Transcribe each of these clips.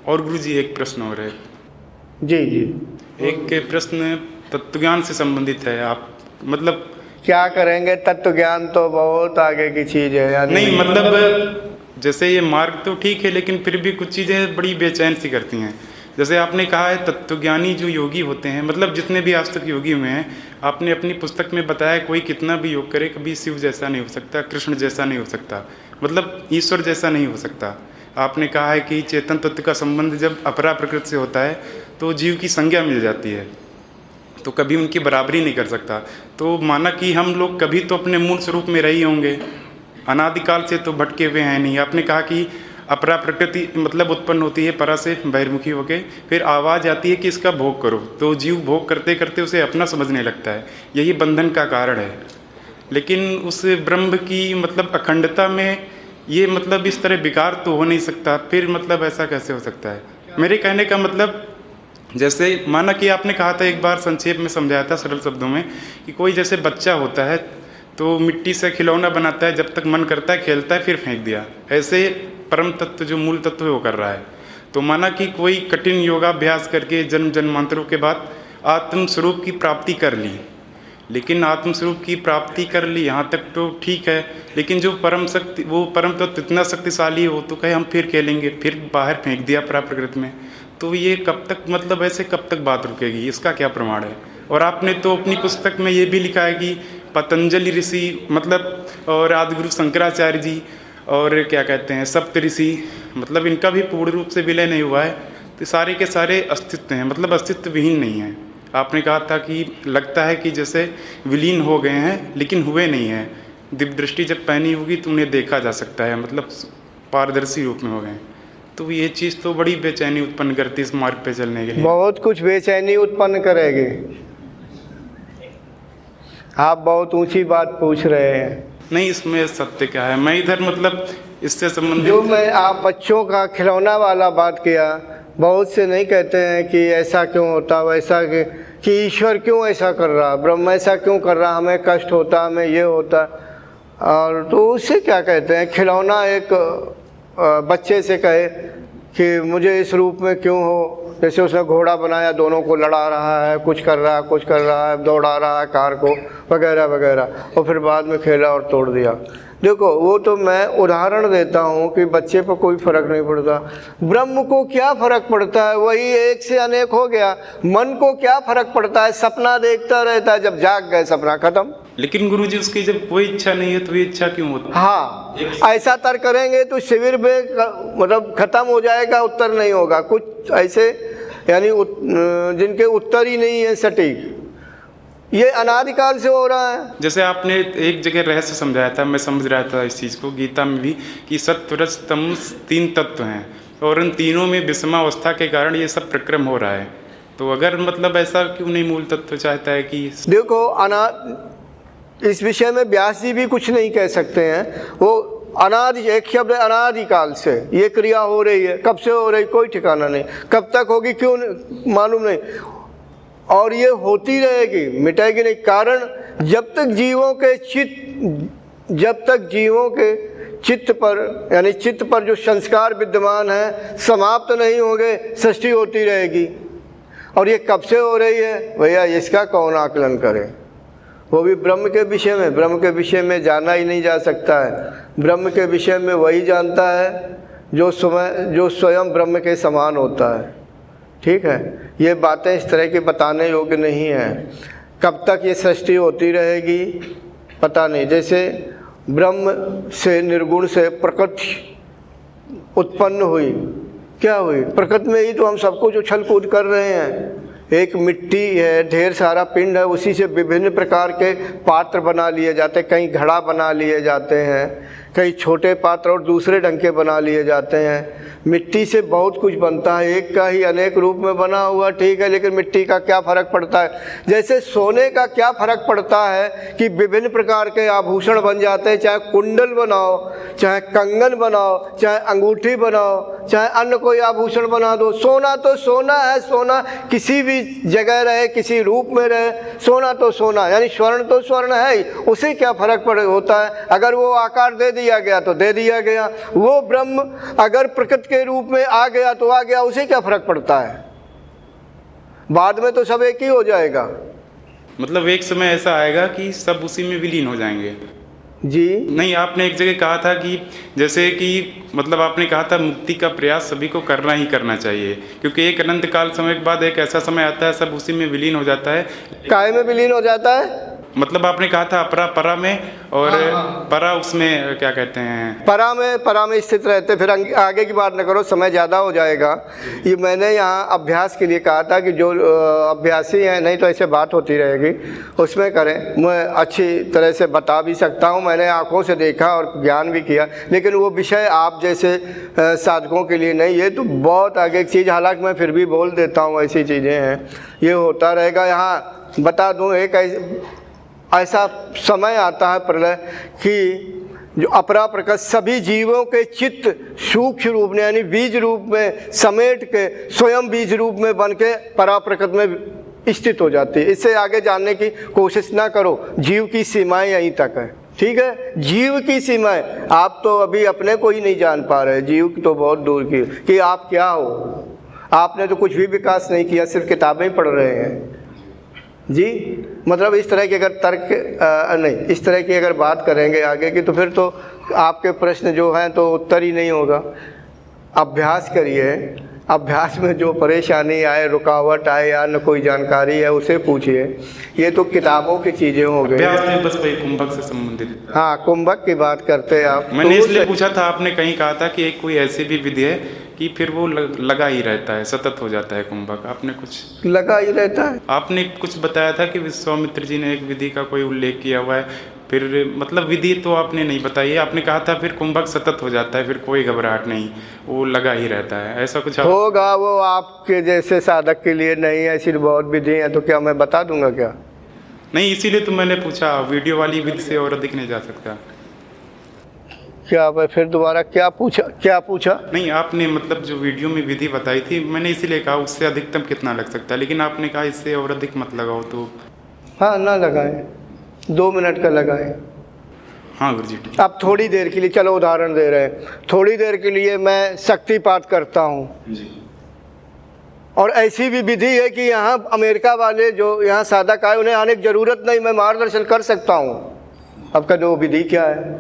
और गुरुजी एक प्रश्न और है। जी जी। एक प्रश्न तत्वज्ञान से संबंधित है। आप मतलब क्या करेंगे, तत्व ज्ञान तो बहुत आगे की चीज़ है। यानी नहीं मतलब जैसे ये मार्ग तो ठीक है, लेकिन फिर भी कुछ चीज़ें बड़ी बेचैन सी करती हैं। जैसे आपने कहा है तत्वज्ञानी जो योगी होते हैं, मतलब जितने भी आज तक योगी हुए हैं, आपने अपनी पुस्तक में बताया कोई कितना भी योग करे कभी शिव जैसा नहीं हो सकता, कृष्ण जैसा नहीं हो सकता, मतलब ईश्वर जैसा नहीं हो सकता। आपने कहा है कि चेतन तत्व का संबंध जब अपरा प्रकृति से होता है तो जीव की संज्ञा मिल जाती है, तो कभी उनकी बराबरी नहीं कर सकता। तो माना कि हम लोग कभी तो अपने मूल स्वरूप में रही होंगे, अनादिकाल से तो भटके हुए हैं नहीं। आपने कहा कि अपरा प्रकृति मतलब उत्पन्न होती है परा से बहिर्मुखी होके, फिर आवाज़ आती है कि इसका भोग करो, तो जीव भोग करते करते उसे अपना समझने लगता है, यही बंधन का कारण है। लेकिन उस ब्रह्म की मतलब अखंडता में ये मतलब इस तरह विकार तो हो नहीं सकता, फिर मतलब ऐसा कैसे हो सकता है? मेरे कहने का मतलब जैसे माना कि आपने कहा था एक बार संक्षेप में समझाया था सरल शब्दों में कि कोई जैसे बच्चा होता है तो मिट्टी से खिलौना बनाता है, जब तक मन करता है खेलता है, फिर फेंक दिया। ऐसे परम तत्व जो मूल तत्व है वो कर रहा है। तो माना कि कोई कठिन योगाभ्यास करके जन्म जन्मांतरों के बाद आत्म स्वरूप की प्राप्ति कर ली, लेकिन आत्म स्वरूप की प्राप्ति कर ली यहाँ तक तो ठीक है, लेकिन जो परम शक्ति वो परम तत्व इतना शक्तिशाली हो तो कहे हम फिर खेलेंगे, फिर बाहर फेंक दिया प्रकृति में, तो ये कब तक मतलब ऐसे कब तक बात रुकेगी? इसका क्या प्रमाण है? और आपने तो अपनी पुस्तक में ये भी लिखा है कि पतंजलि ऋषि मतलब और आदिगुरु शंकराचार्य जी और क्या कहते हैं सप्त ऋषि, मतलब इनका भी पूर्ण रूप से विलय नहीं हुआ है, तो सारे के सारे अस्तित्व हैं, मतलब अस्तित्व विहीन नहीं है। आपने कहा था कि लगता है कि जैसे विलीन हो गए हैं लेकिन हुए नहीं हैं, दिव्य दृष्टि जब पहनी होगी तो उन्हें देखा जा सकता है, मतलब पारदर्शी रूप में हो गए। तो ये चीज़ तो बड़ी बेचैनी उत्पन्न करती है इस मार्ग पे चलने के लिए। बहुत कुछ बेचैनी उत्पन्न करेगी। आप बहुत ऊंची बात पूछ रहे हैं। नहीं, इसमें सत्य क्या है? मैं इधर मतलब इससे संबंधित जो मैं आप बच्चों का खिलौना वाला बात किया, बहुत से नहीं कहते हैं कि ऐसा क्यों होता, वैसा कि ईश्वर क्यों ऐसा कर रहा, ब्रह्म ऐसा क्यों कर रहा, हमें कष्ट होता, हमें ये होता। और तो उससे क्या कहते हैं, खिलौना एक बच्चे से कहे कि मुझे इस रूप में क्यों हो, जैसे उसने घोड़ा बनाया, दोनों को लड़ा रहा है, कुछ कर रहा है, दौड़ा रहा है कार को वगैरह वगैरह, और फिर बाद में खेला और तोड़ दिया। देखो वो तो मैं उदाहरण देता हूँ कि बच्चे पर कोई फ़र्क नहीं पड़ता, ब्रह्म को क्या फ़र्क पड़ता है, वही एक से अनेक हो गया। मन को क्या फ़र्क पड़ता है, सपना देखता रहता है, जब जाग गए सपना खत्म। लेकिन गुरुजी उसकी जब कोई इच्छा नहीं है तो ये इच्छा क्यों होती? हाँ, ऐसा तर्क करेंगे तो शिविर में मतलब खत्म हो जाएगा, उत्तर नहीं होगा। कुछ ऐसे यानी जिनके उत्तर ही नहीं है सटीक, ये अनादिकाल से हो रहा है। जैसे आपने एक जगह रहस्य समझाया था, मैं समझ रहा था इस चीज़ को, गीता में भी, कि सत्व रज तम 3 तत्व हैं और उन तीनों में विषमावस्था के कारण ये सब प्रक्रम हो रहा है। तो अगर मतलब ऐसा क्यों नहीं मूल तत्व चाहता है कि देखो इस विषय में व्यास जी भी कुछ नहीं कह सकते हैं। वो अनादि, एक शब्द अनादिकाल से ये क्रिया हो रही है, कब से हो रही कोई ठिकाना नहीं, कब तक होगी क्यों मालूम नहीं, और ये होती रहेगी, मिटेगी नहीं। कारण जब तक जीवों के चित्त पर यानी चित्त पर जो संस्कार विद्यमान है समाप्त नहीं होंगे, सृष्टि होती रहेगी। और ये कब से हो रही है भैया, इसका कौन आकलन करे? वो भी ब्रह्म के विषय में, ब्रह्म के विषय में जाना ही नहीं जा सकता है। ब्रह्म के विषय में वही जानता है जो स्वयं ब्रह्म के समान होता है। ठीक है, ये बातें इस तरह की बताने योग्य नहीं हैं। कब तक ये सृष्टि होती रहेगी पता नहीं। जैसे ब्रह्म से निर्गुण से प्रकृति उत्पन्न हुई, क्या हुई? प्रकृति में ही तो हम सब कुछ उछल कूद कर रहे हैं। एक मिट्टी है, ढेर सारा पिंड है, उसी से विभिन्न प्रकार के पात्र बना लिए जाते हैं, कहीं घड़ा बना लिए जाते हैं, कई छोटे पात्र और दूसरे ढंग के बना लिए जाते हैं। मिट्टी से बहुत कुछ बनता है, एक का ही अनेक रूप में बना हुआ ठीक है, लेकिन मिट्टी का क्या फ़र्क पड़ता है। जैसे सोने का क्या फ़र्क पड़ता है कि विभिन्न प्रकार के आभूषण बन जाते हैं, चाहे कुंडल बनाओ, चाहे कंगन बनाओ, चाहे अंगूठी बनाओ, चाहे अन्य कोई आभूषण बना दो। सोना तो सोना है, सोना किसी भी जगह रहे, किसी रूप में रहे, सोना तो सोना, यानी स्वर्ण तो स्वर्ण है ही, उसे क्या फ़र्क होता है। अगर वो आकार दे दिया गया तो दे दिया गया, वो ब्रह्म अगर प्रकृति के रूप में आ गया तो आ गया, उसे क्या फ़र्क पड़ता है। बाद में तो सब एक ही हो जाएगा। मतलब एक समय ऐसा आएगा कि सब उसी में विलीन हो जाएंगे। जी नहीं, आपने एक जगह कहा था कि जैसे कि मतलब आपने कहा था मुक्ति का प्रयास सभी को करना ही करना चाहिए, क्योंकि एक अनंत काल समय के बाद एक ऐसा समय आता है सब उसी में विलीन हो जाता है। काय में विलीन हो जाता है? मतलब आपने कहा था अपरा परा में और परा उसमें क्या कहते हैं, परा में स्थित रहते। फिर आगे की बात न करो, समय ज़्यादा हो जाएगा। ये मैंने यहाँ अभ्यास के लिए कहा था कि जो अभ्यासी हैं, नहीं तो ऐसे बात होती रहेगी, उसमें करें। मैं अच्छी तरह से बता भी सकता हूँ, मैंने आँखों से देखा और ज्ञान भी किया, लेकिन वो विषय आप जैसे साधकों के लिए नहीं, ये तो बहुत आगे की चीज़। हालांकि मैं फिर भी बोल देता हूँ, ऐसी चीज़ें हैं, ये होता रहेगा। यहाँ बता दूँ, एक ऐसा समय आता है प्रलय कि जो अपरा प्रकृति सभी जीवों के चित्त सूक्ष्म रूप में, यानी बीज रूप में समेट के स्वयं बीज रूप में बन के परा प्रकृति में स्थित हो जाती है। इससे आगे जानने की कोशिश ना करो, जीव की सीमाएं यहीं तक है, ठीक है। जीव की सीमाएं आप तो अभी अपने को ही नहीं जान पा रहे, जीव तो बहुत दूर की कि आप क्या हो। आपने तो कुछ भी विकास नहीं किया, सिर्फ किताबें ही पढ़ रहे हैं जी। मतलब इस तरह की अगर तर्क नहीं, इस तरह की अगर बात करेंगे आगे की, तो फिर तो आपके प्रश्न जो हैं तो उत्तर ही नहीं होगा। अभ्यास करिए, अभ्यास में जो परेशानी आए, रुकावट आए या न कोई जानकारी है, उसे पूछिए। ये तो किताबों की चीज़ें हो गई। अभ्यास में बस वही कुंभक से संबंधित। हाँ, कुंभक की बात करते हैं आप। मैंने इसलिए पूछा था, आपने कहीं कहा था कि एक कोई ऐसी भी विधि है कि फिर वो लगा ही रहता है, सतत हो जाता है कुंभक। आपने कुछ लगा ही रहता है। आपने कुछ बताया था कि विश्वामित्र जी ने एक विधि का कोई उल्लेख किया हुआ है, फिर मतलब विधि तो आपने नहीं बताई है। आपने कहा था फिर कुंभक सतत हो जाता है, फिर कोई घबराहट नहीं, वो लगा ही रहता है, ऐसा कुछ होगा। वो आपके जैसे साधक के लिए नहीं, ऐसी बहुत विधि है, तो क्या मैं बता दूंगा क्या? नहीं, इसीलिए तो मैंने पूछा, वीडियो वाली विधि से और अधिक नहीं जा सकता क्या? फिर दोबारा क्या पूछा? नहीं, आपने मतलब जो वीडियो में विधि बताई थी, मैंने इसीलिए कहा उससे अधिकतम कितना लग सकता है, लेकिन आपने कहा इससे और अधिक मत लगाओ। तो हाँ, ना लगाएं, 2 मिनट का लगाएं। हाँ गुरुजी। अब थोड़ी देर के लिए, चलो उदाहरण दे रहे हैं, थोड़ी देर के लिए मैं शक्तिपात करता हूँ जी। और ऐसी भी विधि है कि यहाँ अमेरिका वाले जो यहाँ साधक आए, उन्हें आने की ज़रूरत नहीं, मैं मार्गदर्शन कर सकता हूँ। अब का वो विधि क्या है?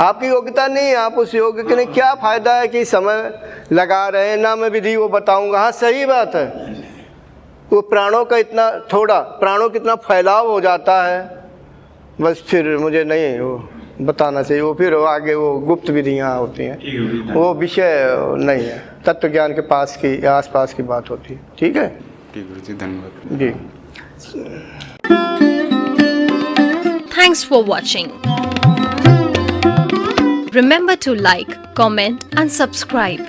आपकी योग्यता नहीं है, आप उस योग्य के लिए क्या फ़ायदा है कि समय लगा रहे हैं ना। मैं विधि वो बताऊँगा। हाँ, सही बात है, वो प्राणों का इतना थोड़ा, प्राणों का इतना फैलाव हो जाता है, बस फिर मुझे नहीं वो बताना चाहिए। वो फिर आगे वो गुप्त विधियाँ होती हैं, वो विषय नहीं है, तत्व ज्ञान के पास की या आस पास की बात होती है। ठीक है, ठीक गुरुजी, धन्यवाद जी। Thanks for watching. Remember to like, comment and subscribe.